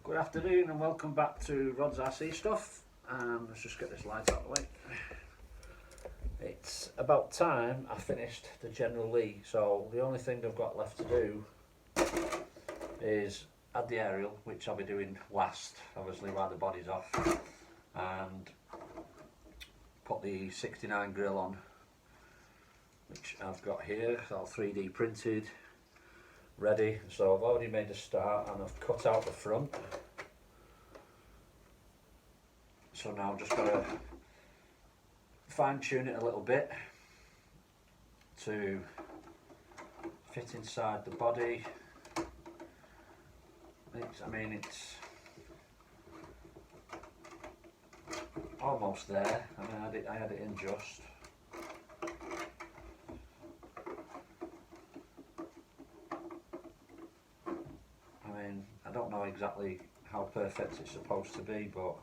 Good afternoon and welcome back to Rod's RC Stuff. Let's just get this light out of the way. It's about time I finished the General Lee, so the only thing I've got left to do is add the aerial, which I'll be doing last, obviously while the body's off, and put the 69 Grille on, which I've got here. It's all 3D printed, ready. So I've already made a start and I've cut out the front. So now I'm just going to fine tune it a little bit to fit inside the body. It's almost there. I had it in just. I don't know exactly how perfect it's supposed to be, but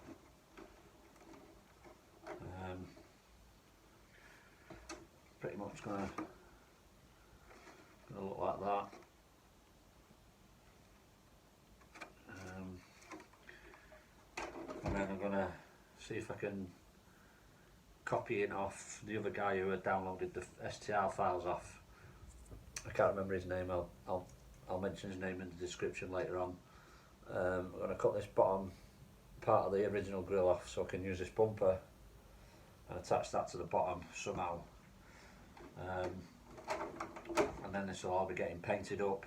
pretty much gonna look like that. And then I'm gonna see if I can copy it off the other guy who had downloaded the STR files off. I can't remember his name. I'll mention his name in the description later on. I'm going to cut this bottom part of the original grill off so I can use this bumper and attach that to the bottom somehow. And then this will all be getting painted up.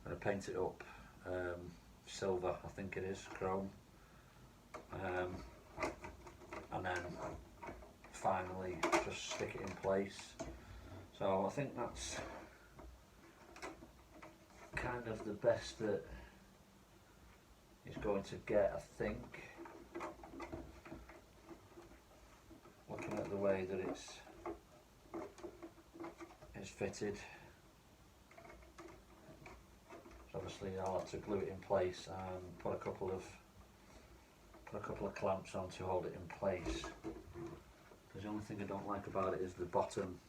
I'm going to paint it up silver, I think it is, chrome. And then finally just stick it in place. So I think that's kind of the best that it's going to get, I think, looking at the way that it's fitted. So obviously I'll have to glue it in place and put a couple of clamps on to hold it in place. Because the only thing I don't like about it is the bottom.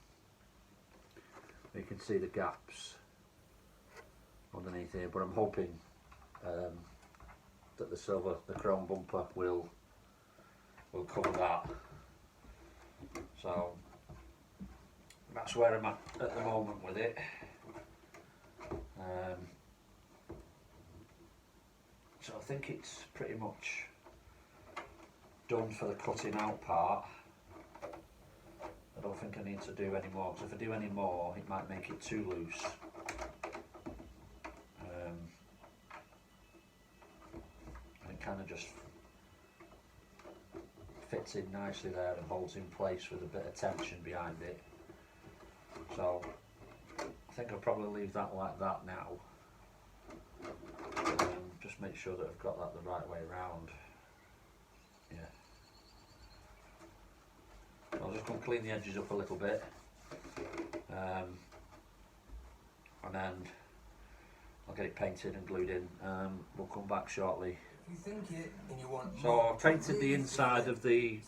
You can see the gaps underneath here, but I'm hoping that the chrome bumper will cover that. So that's where I'm at the moment with it. So I think it's pretty much done for the cutting out part. I don't think I need to do any more, because if I do any more it might make it too loose. It kind of just fits in nicely there and holds in place with a bit of tension behind it. So I think I'll probably leave that like that now. Just make sure that I've got that the right way around. Yeah. I'll just go and clean the edges up a little bit, and then I'll get it painted and glued in. We'll come back shortly. If you think it and you want so I've painted the inside of the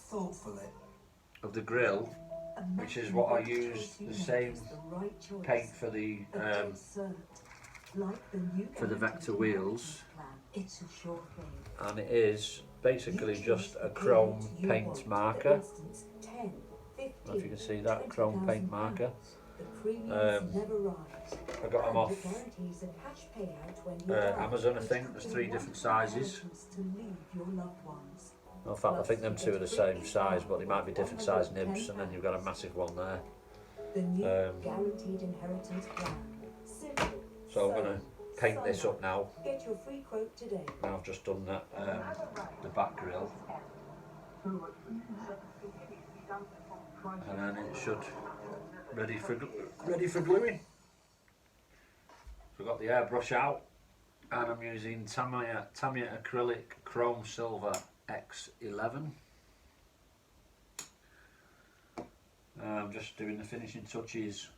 grill, which is what I use the same paint for the Vector wheels, and it is basically just a chrome paint marker. I don't know if you can see that chrome paint marker. I got them off Amazon, I think. There's 3 different sizes. In fact, I think them 2 are the same size, but they might be different size nibs, and then you've got a massive one there. So I'm going to paint this up now. Now I've just done that, the back grill, and then it should ready for gluing. So I've got the airbrush out, and I'm using Tamiya acrylic chrome silver X11. I'm just doing the finishing touches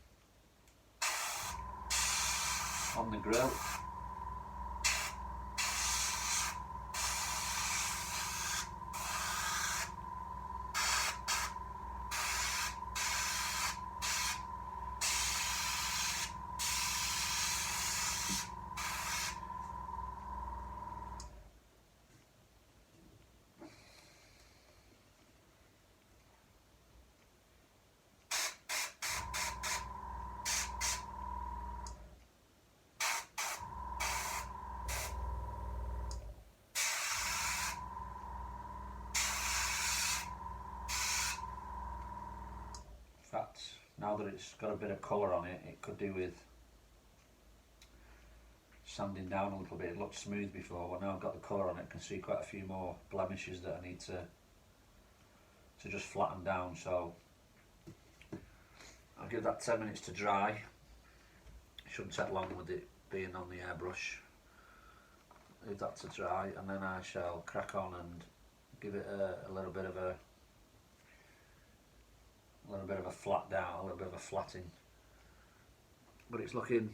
on the grill. now that it's got a bit of colour on it, it could do with sanding down a little bit. It looked smooth before, but now I've got the colour on it, I can see quite a few more blemishes that I need to just flatten down. So I'll give that 10 minutes to dry. It shouldn't take long with it being on the airbrush. Leave that to dry, and then I shall crack on and give it a little bit of a flat down, a little bit of a flatting. But it's looking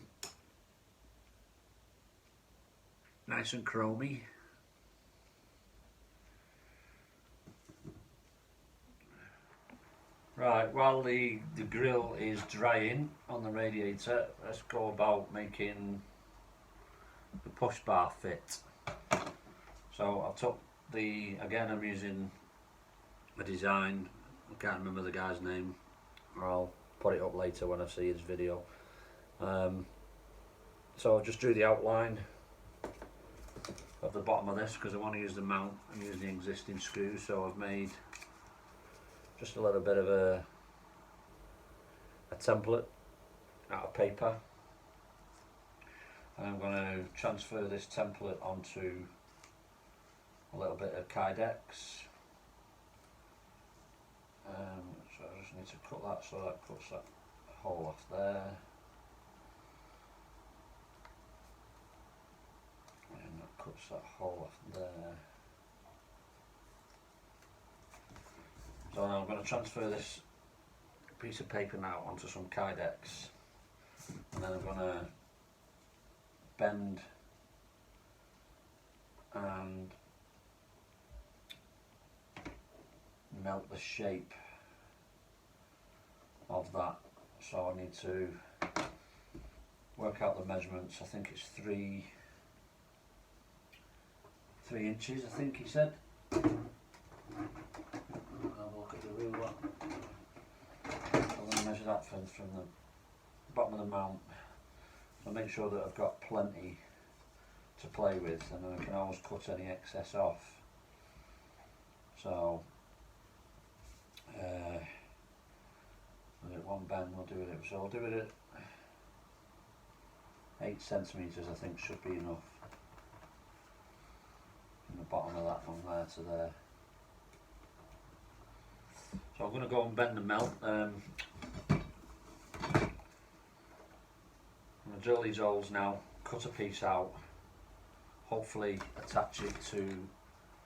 nice and chromy. Right, while the grill is drying on the radiator, let's go about making the push bar fit. So I took again I'm using a design, I can't remember the guy's name, or I'll put it up later when I see his video. So I just drew the outline of the bottom of this because I want to use the mount and use the existing screws. So I've made just a little bit of a template out of paper, and I'm going to transfer this template onto a little bit of Kydex. So I just need to cut that so that cuts that hole off there, and that cuts that hole off there. So now I'm going to transfer this piece of paper now onto some Kydex, and then I'm going to bend and melt the shape of that. So I need to work out the measurements. I think it's 3 inches, I think he said. Have a look at the ruler. I'm going to measure that from the bottom of the mount. So make sure that I've got plenty to play with, and then I can always cut any excess off. So with it one bend, we'll do it. So I'll do it at 8 centimetres. I think should be enough. From the bottom of that one there to there. So I'm going to go and bend the melt. I'm going to drill these holes now, cut a piece out, hopefully attach it to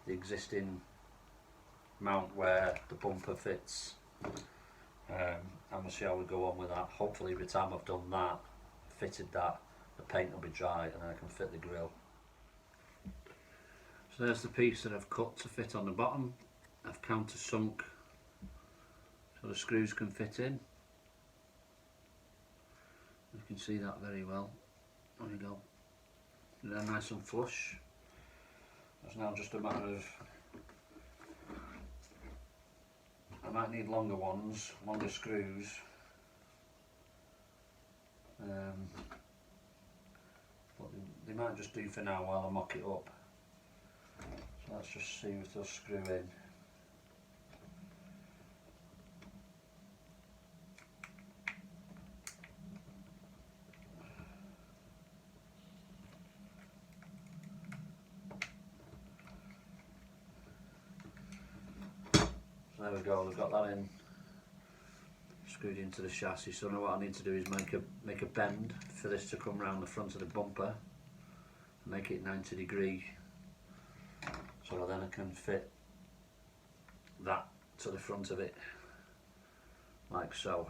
the existing mount where the bumper fits, and we'll see how we go on with that. Hopefully by the time I've done that, fitted that, the paint will be dry and then I can fit the grill. So there's the piece that I've cut to fit on the bottom. I've countersunk so the screws can fit in. You can see that very well. There you go. They're nice and flush. It's now just a matter of, I might need longer ones, longer screws. But they might just do for now while I mock it up. So let's just see if they'll screw in. So there we go, we've got that in, screwed into the chassis. So now what I need to do is make a bend for this to come round the front of the bumper, make it 90 degree, so then I can fit that to the front of it, like so.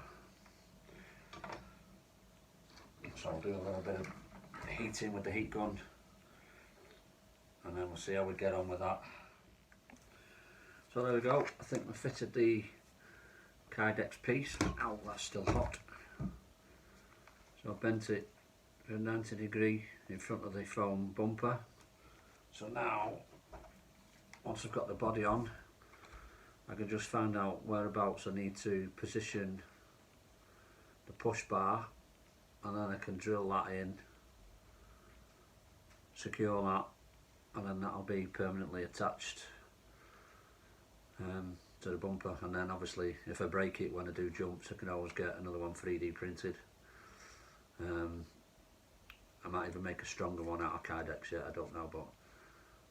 So I'll do a little bit of heating with the heat gun, and then we'll see how we get on with that. So there we go, I think we fitted the Kydex piece. Ow, that's still hot. So I bent it to 90 degree in front of the foam bumper. So now, once I've got the body on, I can just find out whereabouts I need to position the push bar, and then I can drill that in, secure that, and then that'll be permanently attached to the bumper, and then obviously if I break it when I do jumps, I can always get another one 3D printed. I might even make a stronger one out of Kydex yet, I don't know, but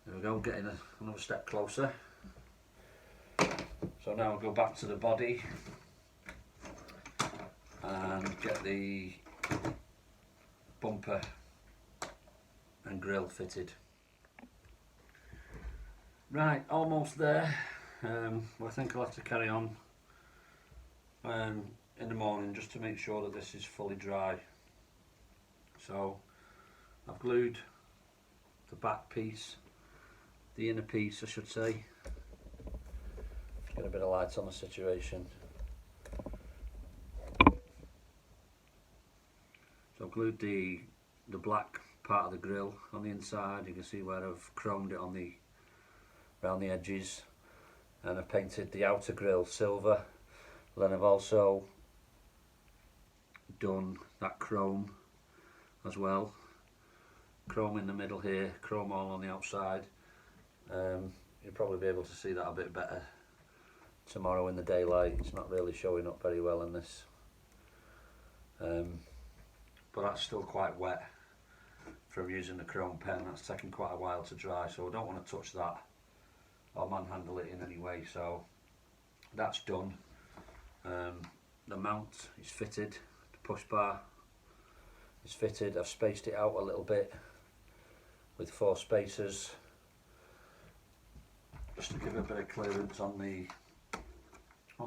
there we go, getting another step closer. So now I'll go back to the body and get the bumper and grille fitted. Right, almost there. Well, I think I'll have to carry on in the morning just to make sure that this is fully dry. So I've glued the back piece, the inner piece I should say. Get a bit of light on the situation. So I've glued the black part of the grille on the inside. You can see where I've chromed it on around the edges, and I've painted the outer grille silver. Then I've also done that chrome as well. Chrome in the middle here, chrome all on the outside. You'll probably be able to see that a bit better tomorrow in the daylight. It's not really showing up very well in this, but that's still quite wet from using the chrome pen. That's taken quite a while to dry, so I don't want to touch that or manhandle it in any way. So that's done. The mount is fitted, the push bar is fitted. I've spaced it out a little bit with 4 spacers just to give a bit of clearance on the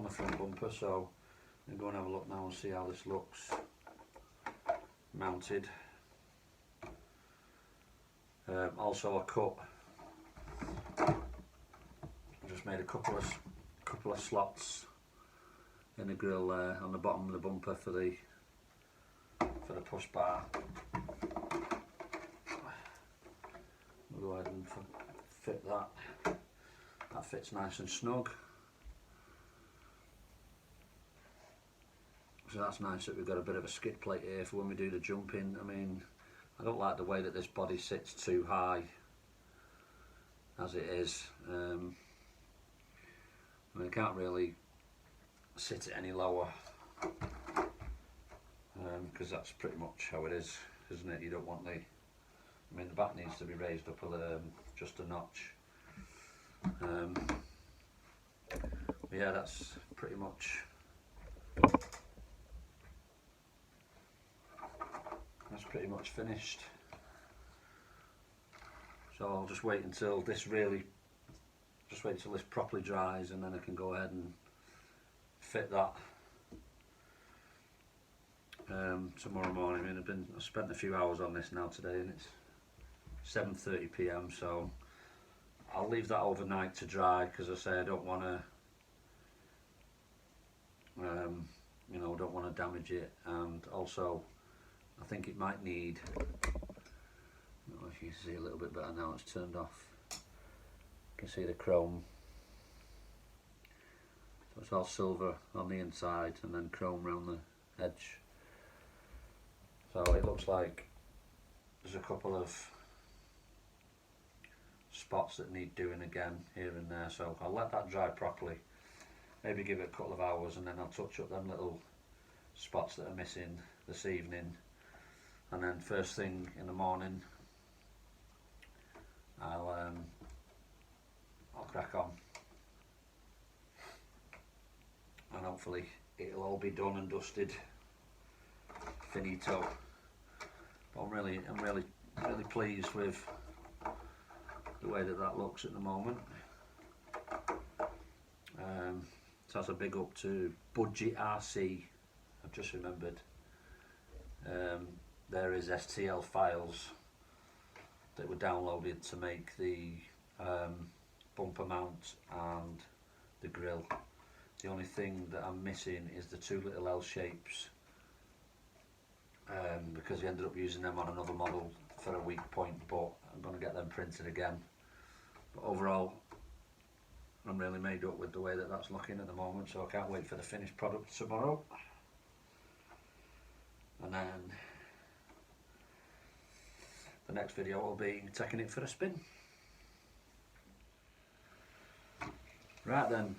front bumper. So I'm going to have a look now and see how this looks mounted. Also I just made a couple of slots in the grille there on the bottom of the bumper for the push bar. We'll go ahead and fit that. That fits nice and snug. So that's nice that we've got a bit of a skid plate here for when we do the jumping. I mean, I don't like the way that this body sits too high as it is. I mean, I can't really sit it any lower because that's pretty much how it is, isn't it? You don't want the back needs to be raised up just a notch. Yeah, that's pretty much finished. So I'll just wait until this properly dries, and then I can go ahead and fit that tomorrow morning. I mean, I've spent a few hours on this now today, and it's 7:30 PM, so I'll leave that overnight to dry, because I say I don't want to don't want to damage it. And also I think it might need, I don't know if you can see a little bit better now, it's turned off. You can see the chrome, so it's all silver on the inside and then chrome around the edge. So it looks like there's a couple of spots that need doing again here and there, so I'll let that dry properly, maybe give it a couple of hours, and then I'll touch up them little spots that are missing this evening, and then first thing in the morning I'll crack on, and hopefully it'll all be done and dusted, finito. But I'm really pleased with the way that looks at the moment. So that's a big up to Budget RC. I've just remembered there is STL files that were downloaded to make the bumper mount and the grille. The only thing that I'm missing is the 2 little L shapes, because we ended up using them on another model for a weak point, but I'm going to get them printed again. But overall, I'm really made up with the way that that's looking at the moment, so I can't wait for the finished product tomorrow. And then the next video will be taking it for a spin. Right then,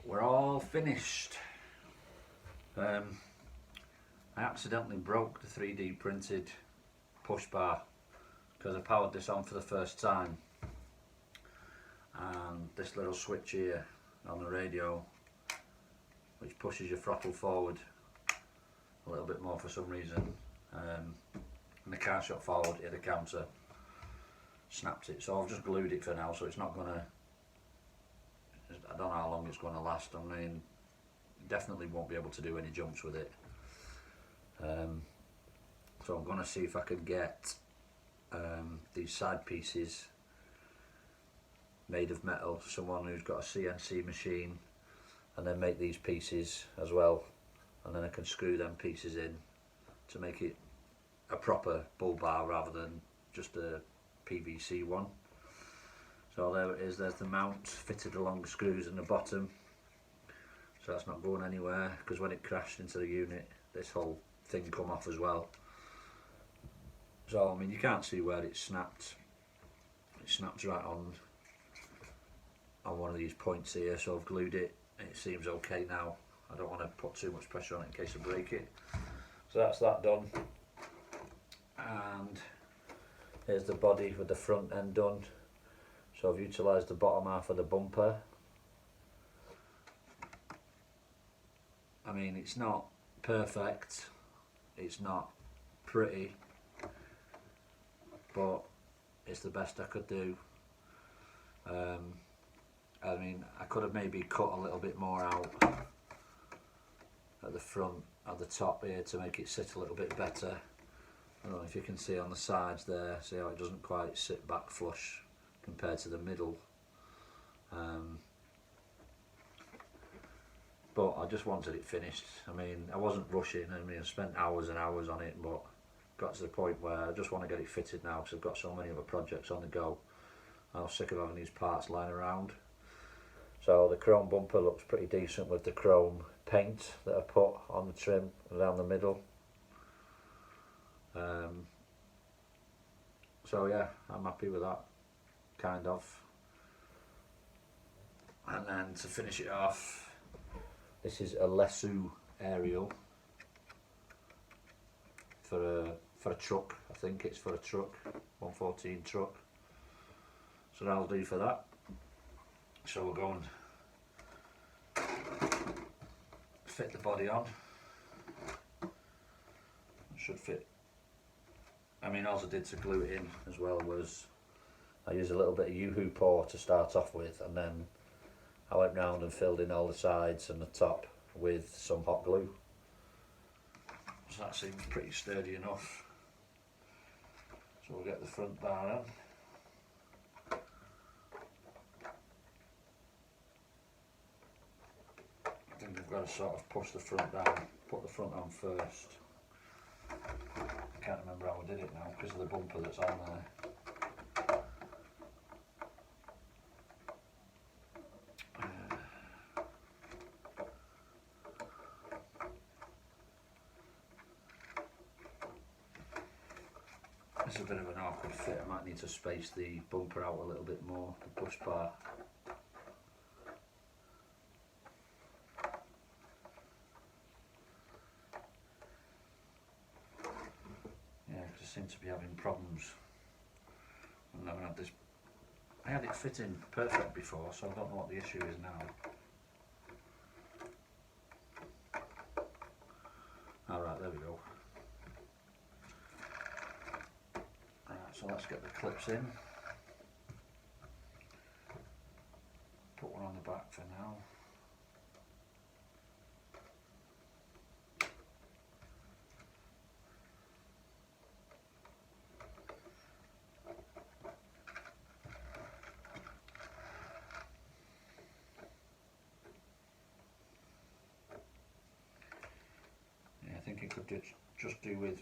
we're all finished. I accidentally broke the 3D printed push bar because I powered this on for the first time, and this little switch here on the radio, which pushes your throttle forward a little bit more for some reason, and the car shot forward, hit the counter, snapped it. So I've just glued it for now, so it's not gonna, I don't know how long it's going to last. I mean, definitely won't be able to do any jumps with it. So I'm going to see if I can get these side pieces made of metal, someone who's got a CNC machine, and then make these pieces as well, and then I can screw them pieces in to make it a proper bull bar rather than just a PVC one. So there it is, there's the mount fitted along the screws in the bottom, so that's not going anywhere, because when it crashed into the unit this whole thing come off as well. So I mean, you can't see where it snapped. It snaps right on one of these points here, so I've glued it. It seems okay now. I don't want to put too much pressure on it in case I break it. So that's that done. And here's the body with the front end done. So I've utilised the bottom half of the bumper. I mean, it's not perfect, it's not pretty, but it's the best I could do. I mean, I could have maybe cut a little bit more out at the front, at the top here, to make it sit a little bit better. I don't know if you can see on the sides there, see how it doesn't quite sit back flush compared to the middle. But I just wanted it finished. I mean, I wasn't rushing. I mean, I spent hours and hours on it, but got to the point where I just want to get it fitted now because I've got so many other projects on the go. I was sick of having these parts lying around. So the chrome bumper looks pretty decent with the chrome paint that I put on the trim around the middle. So yeah, I'm happy with that, kind of. And then to finish it off, this is a Lesu ariel for a truck. I think it's for a truck, 114 truck. So that'll do for that. So we'll go and fit the body on. It should fit. I mean, all I did to glue it in as well was I used a little bit of Yoo-hoo pour to start off with, and then I went round and filled in all the sides and the top with some hot glue. So that seems pretty sturdy enough. So we'll get the front bar on. I think I've got to sort of push the front down, put the front on first. I can't remember how I did it now because of the bumper that's on there. It's a bit of an awkward fit. I might need to space the bumper out a little bit more, the push bar. Yeah, because I seem to be having problems. I've never had this. I had it fitting perfect before, so I don't know what the issue is now. Alright, there we go. Alright, so let's get the clips in. Put one on the back for now. I think it could just do with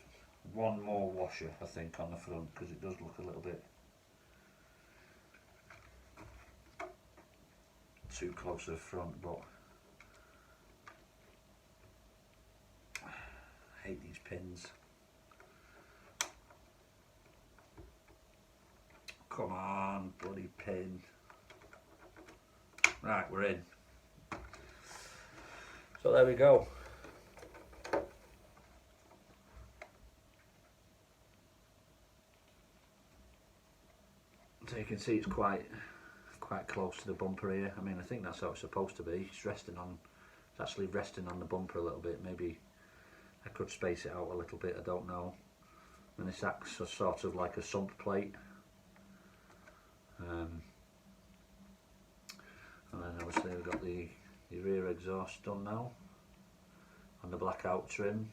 one more washer, I think, on the front, because it does look a little bit too close to the front, but I hate these pins. Come on, bloody pin. Right, we're in. So there we go. So you can see it's quite close to the bumper here. I mean, I think that's how it's supposed to be. It's actually resting on the bumper a little bit. Maybe I could space it out a little bit, I don't know. And this acts as sort of like a sump plate. And then obviously we've got the rear exhaust done now on the blackout trim.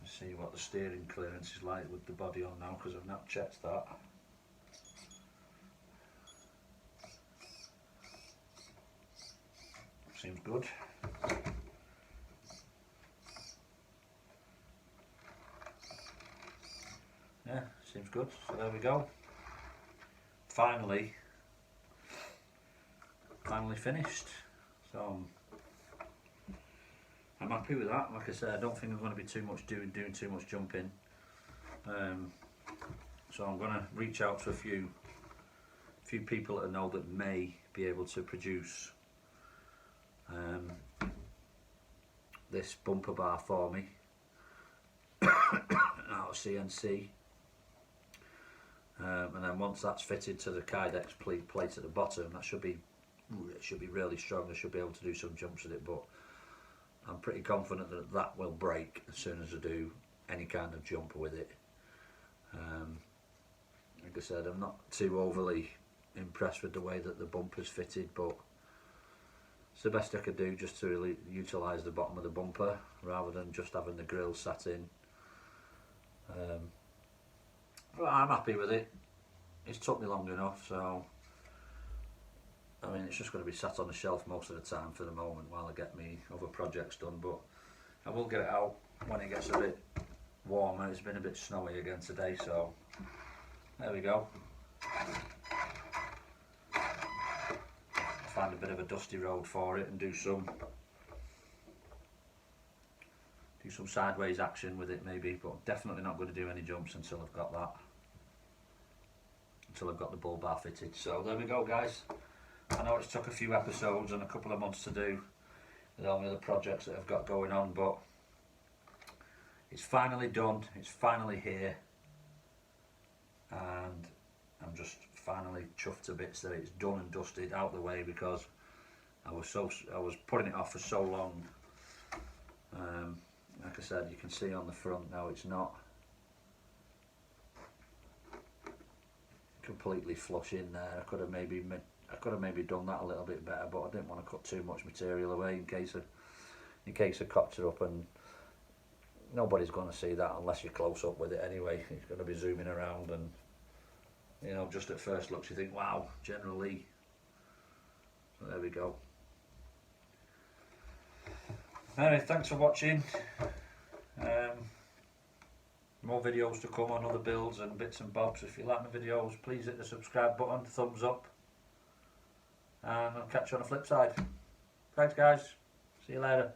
Let's see what the steering clearance is like with the body on now, because I've not checked that. Seems good. Yeah, seems good. So there we go. Finally finished. So I'm happy with that. Like I said, I don't think I'm going to be doing too much jumping. So I'm going to reach out to a few people that I know that may be able to produce this bumper bar for me out of CNC. And then once that's fitted to the Kydex plate at the bottom, it should be really strong. I should be able to do some jumps with it, but I'm pretty confident that that will break as soon as I do any kind of jump with it. Like I said, I'm not too overly impressed with the way that the bumper's fitted, but it's the best I could do just to really utilise the bottom of the bumper rather than just having the grille sat in. Well, I'm happy with it. It's took me long enough, so I mean, it's just going to be sat on the shelf most of the time for the moment while I get me other projects done, but I will get it out when it gets a bit warmer. It's been a bit snowy again today, so there we go. I'll find a bit of a dusty road for it and do some sideways action with it maybe, but definitely not going to do any jumps until I've got that. Until I've got the bull bar fitted. So there we go, guys. I know it's took a few episodes and a couple of months to do with all the other projects that I've got going on, but it's finally done, it's finally here, and I'm just finally chuffed to bits that it's done and dusted out the way, because I was putting it off for so long. Like I said, you can see on the front now it's not completely flush in there. I could have maybe done that a little bit better, but I didn't want to cut too much material away in case I cocked it up, and nobody's going to see that unless you're close up with it anyway. It's going to be zooming around, and you know, just at first looks you think, wow, generally. So there we go. Anyway, thanks for watching. More videos to come on other builds and bits and bobs. If you like my videos, please hit the subscribe button, thumbs up, and I'll catch you on the flip side. Thanks, guys. See you later.